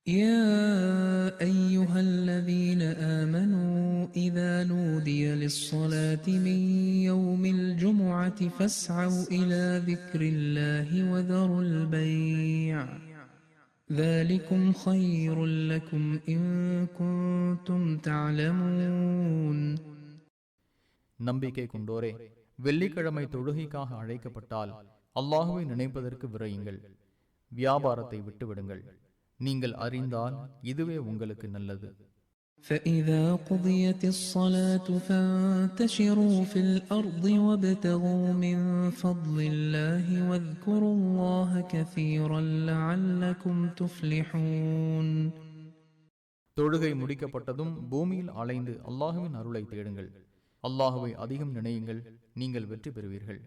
يا أيها الذين آمنوا إذا نودي للصلاة من يوم الجمعة فاسعوا إلى ذكر الله وذروا البيع ذلكم خير لكم إن كنتم تعلمون. நம்பிக்கை கொண்டோரே, வெள்ளிக்கிழமை தொழுகைக்காக அழைக்கப்பட்டால் அல்லாஹுவை நினைப்பதற்கு விரையுங்கள், வியாபாரத்தை விட்டுவிடுங்கள். நீங்கள் அறிந்தால் இதுவே உங்களுக்கு நல்லது. فإذا قضيت الصلاة فانتشروا في الأرض وابتغوا من فضل الله واذكروا الله كثيرا لعلكم تفلحون. தொழுகை முடிக்கப்பட்டதும் பூமியில் அலைந்து அல்லாஹுவின் அருளை தேடுங்கள், அல்லாஹுவை அதிகம் நினையுங்கள், நீங்கள் வெற்றி பெறுவீர்கள்.